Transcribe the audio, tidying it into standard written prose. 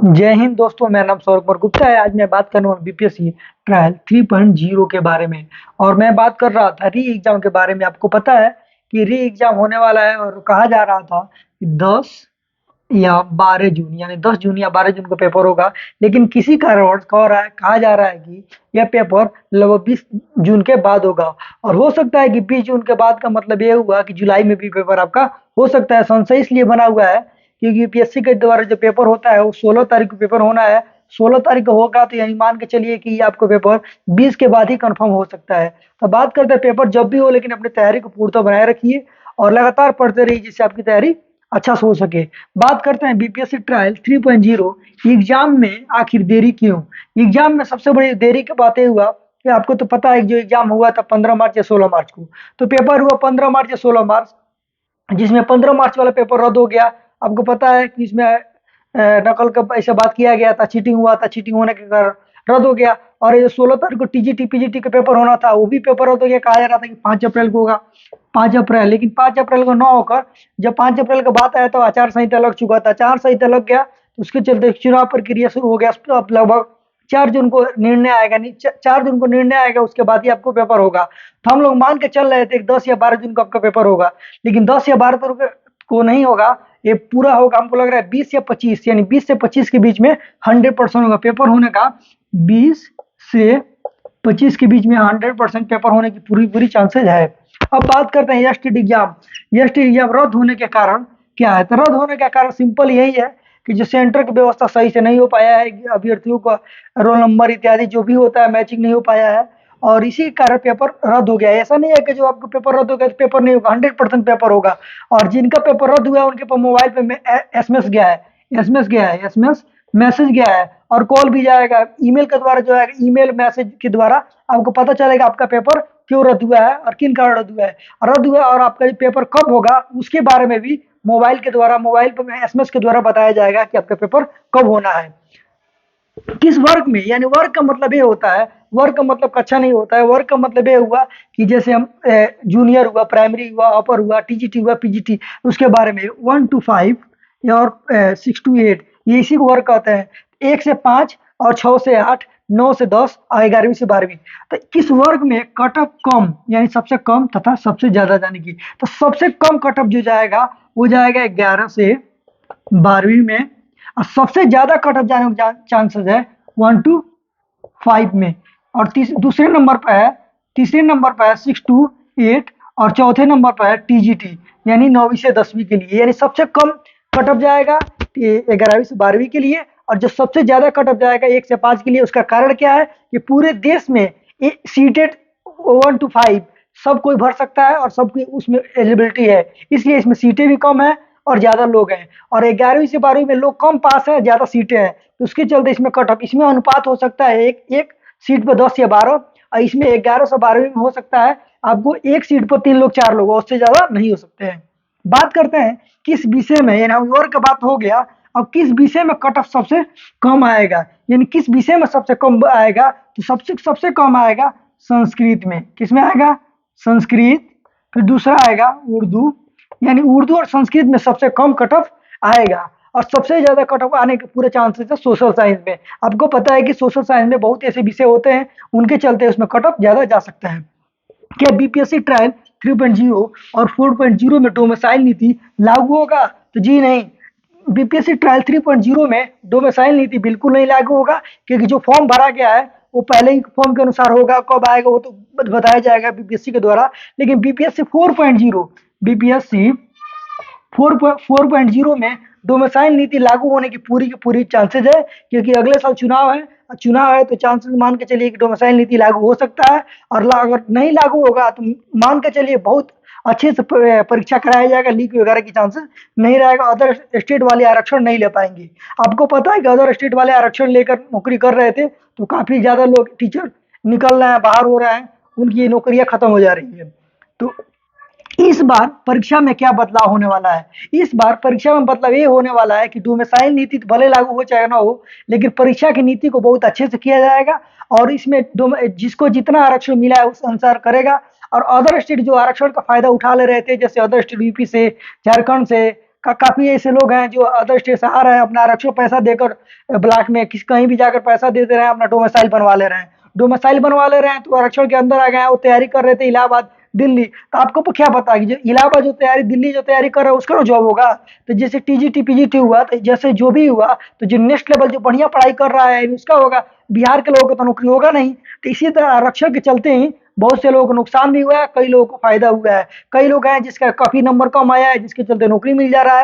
जय हिंद दोस्तों, मेरा नाम सौरभ कुमार गुप्ता है। आज मैं बात करने वाला बीपीएससी ट्रायल 3.0 के बारे में। और मैं बात कर रहा था री एग्जाम के बारे में। आपको पता है कि री एग्जाम होने वाला है और कहा जा रहा था कि 10 या 12 जून, यानी 10 जून या 12 जून को पेपर होगा। लेकिन किसी कारणवश कहा जा रहा है कि यह पेपर लगभग 20 जून के बाद होगा। और हो सकता है कि 20 जून के बाद का मतलब ये हुआ कि जुलाई में भी पेपर आपका हो सकता है। संशय इसलिए बना हुआ है क्योंकि यूपीएससी के द्वारा जो पेपर होता है वो 16 तारीख को पेपर होना है। 16 तारीख को होगा तो यानी मान के चलिए कि आपको पेपर 20 के बाद ही कंफर्म हो सकता है। तो बात करते हैं पेपर जब भी हो, लेकिन अपनी तैयारी को पूर्णतः बनाए रखिए और लगातार पढ़ते रहिए जिससे आपकी तैयारी अच्छा से हो सके। बात करते हैं बीपीएससी ट्रायल 3.0 एग्जाम में आखिर देरी क्यों। एग्जाम में सबसे बड़ी देरी की बात ये हुआ कि आपको तो पता है कि जो एग्जाम हुआ था 15 मार्च या 16 मार्च को, तो पेपर हुआ 15 मार्च या 16 मार्च, जिसमें 15 मार्च वाला पेपर रद्द हो गया। आपको पता है कि इसमें नकल का ऐसा बात किया गया था, चीटिंग हुआ था, चीटिंग होने के कारण रद्द हो गया। और ये 16 तारीख को टीजीटी पीजीटी का पेपर होना था, वो भी पेपर रद्द हो गया। कहा जा रहा था कि 5 अप्रैल को होगा, 5 अप्रैल, लेकिन 5 अप्रैल को न होकर जब 5 अप्रैल का बात आया तो आचार संहिता लग चुका था। आचार संहिता लग गया तो उसके चलते चुनाव प्रक्रिया शुरू हो गया। अब लगभग 4 जून को निर्णय आएगा, नहीं 4 जून को निर्णय आएगा, उसके बाद ही आपको पेपर होगा। तो हम लोग मान के चल रहे थे कि 10 या 12 जून को आपका पेपर होगा, लेकिन 10 या 12 को नहीं होगा, ये पूरा होगा। हमको लग रहा है 20 या 25, यानी 20 से 25 के बीच में 100% होगा पेपर होने का। 20 से 25 के बीच में 100% पेपर होने की पूरी पूरी चांसेज है। अब बात करते हैं यस्टेड एग्जाम। यस्टेड एग्जाम रद्द होने के कारण क्या है? तो रद्द होने का कारण सिंपल यही है कि जो सेंटर की व्यवस्था सही से नहीं हो पाया है, अभ्यर्थियों का रोल नंबर इत्यादि जो भी होता है मैचिंग नहीं हो पाया है, और इसी कारण पेपर रद्द हो गया है। ऐसा नहीं है कि जो आपको पेपर रद्द हो गया तो पेपर नहीं होगा, 100% पेपर होगा। और जिनका पेपर रद्द हुआ है उनके पर मोबाइल पे एसएमएस गया है, एसएमएस मैसेज गया है, और कॉल भी जाएगा, ईमेल के द्वारा जो है, ईमेल मैसेज के द्वारा आपको पता चलेगा आपका पेपर क्यों रद्द हुआ है और किन कारण रद्द हुआ है, और आपका पेपर कब होगा उसके बारे में भी मोबाइल के द्वारा, मोबाइल पर एसएमएस के द्वारा बताया जाएगा कि आपका पेपर कब होना है, किस वर्ग में। यानी वर्ग का मतलब ये होता है, वर्ग का मतलब कक्षा नहीं होता है। वर्ग का मतलब ये हुआ कि जैसे हम जूनियर हुआ, प्राइमरी हुआ, अपर हुआ, टीजीटी हुआ, पीजीटी, उसके बारे में 1 to 5 और 6 to 8, ये इसी को वर्ग कहते हैं। 1 से 5 और 6 से 8, 9 से 10 और 11वीं से 12वीं। तो किस वर्ग में कट ऑफ कम, यानी सबसे कम तथा सबसे ज्यादा जाने की, तो सबसे कम कट ऑफ जो जाएगा वो जाएगा 11 से 12वीं में, और सबसे ज्यादा कट ऑफ जाने का चांसेस है 1 to 5 में। और तीसरे नंबर पर है 6 to 8, और चौथे नंबर पर है टीजीटी, यानी 9वीं से 10वीं के लिए। यानी सबसे कम कट ऑफ जाएगा 11वीं से 12वीं के लिए, और जो सबसे ज्यादा कट ऑफ जाएगा 1 से 5 के लिए। उसका कारण क्या है कि पूरे देश में सीटेड 1 to 5 सब कोई भर सकता है और सबकी उसमें एलिजिबिलिटी है, इसलिए इसमें सीटें भी कम है और ज्यादा लोग हैं। और 11वीं से 12वीं में लोग कम पास है, ज्यादा सीटें हैं, तो उसके चलते इसमें कट ऑफ, इसमें अनुपात हो सकता है एक एक सीट पर 10 या 12, और इसमें 11 से 12वीं में हो सकता है आपको एक सीट पर 3 लोग 4 लोग, उससे ज्यादा नहीं हो सकते हैं। बात करते हैं किस विषय में, यानी और का बात हो गया। अब किस विषय में कट ऑफ सबसे कम आएगा, यानी किस विषय में सबसे कम आएगा, तो सबसे सबसे कम आएगा संस्कृत में। किसमें आएगा? संस्कृत। फिर दूसरा आएगा उर्दू, यानी उर्दू और संस्कृत में सबसे कम कट ऑफ आएगा। और सबसे ज्यादा कट ऑफ आने के पूरे चांसेस है सोशल साइंस में। आपको पता है कि सोशल साइंस में बहुत ऐसे विषय होते हैं, उनके चलते उसमें कट ऑफ ज्यादा जा सकता है। क्या बीपीएससी ट्रायल 3.0 और 4.0 में डोमिसाइल नीति लागू होगा? तो जी नहीं, बीपीएससी ट्रायल 3.0 में डोमिसाइल नीति बिल्कुल नहीं लागू होगा, क्योंकि जो फॉर्म भरा गया है वो पहले ही फॉर्म के अनुसार होगा। कब आएगा वो तो बताया जाएगा बीपीएससी के द्वारा। लेकिन बीपीएससी 4.0 में डोमिसाइल नीति लागू होने की पूरी चांसेज है, क्योंकि अगले साल चुनाव है, तो चांसेस मान के चलिए कि डोमिसाइल नीति लागू हो सकता है। और अगर नहीं लागू होगा तो मान के चलिए बहुत अच्छे से परीक्षा कराया जाएगा, लीक वगैरह की चांसेस नहीं रहेगा, अदर स्टेट वाले आरक्षण नहीं ले पाएंगे। आपको पता है कि अदर स्टेट वाले आरक्षण लेकर नौकरी कर रहे थे, तो काफी ज्यादा लोग टीचर निकल रहे हैं, बाहर हो रहे हैं, उनकी नौकरियां खत्म हो जा रही है। तो इस बार परीक्षा में क्या बदलाव होने वाला है? इस बार परीक्षा में बदलाव ये होने वाला है कि डोमिसाइल नीति तो भले लागू हो चाहे ना हो, लेकिन परीक्षा की नीति को बहुत अच्छे से किया जाएगा, और इसमें जिसको जितना आरक्षण मिला है उस अनुसार करेगा। और अदर स्टेट जो आरक्षण का फायदा उठा ले रहे थे, जैसे अदर स्टेट यूपी से, झारखंड से, काफ़ी ऐसे लोग हैं जो अदर स्टेट से आ रहे हैं, अपना आरक्षण पैसा देकर ब्लैक में कहीं भी जाकर पैसा दे दे रहे हैं, अपना डोमिसाइल बनवा ले रहे हैं। डोमिसाइल बनवा ले रहे हैं तो आरक्षण के अंदर आ गए हैं, वो तैयारी कर रहे थे इलाहाबाद, दिल्ली। तो आपको क्या पता है कि जो इलाहाबाद जो तैयारी, दिल्ली जो तैयारी कर रहा है उसका ना जॉब होगा। तो जैसे टीजीटी पीजीटी हुआ, तो जैसे जो भी हुआ, तो जो नेक्स्ट लेवल जो बढ़िया पढ़ाई कर रहा है उसका होगा। बिहार के लोगों को तो नौकरी होगा नहीं। तो इसी तरह आरक्षण के चलते ही बहुत से लोगों को नुकसान भी हुआ है, कई लोगों को फायदा हुआ है। कई लोग हैं जिसका काफी नंबर कम आया है, जिसके चलते नौकरी मिल जा रहा है।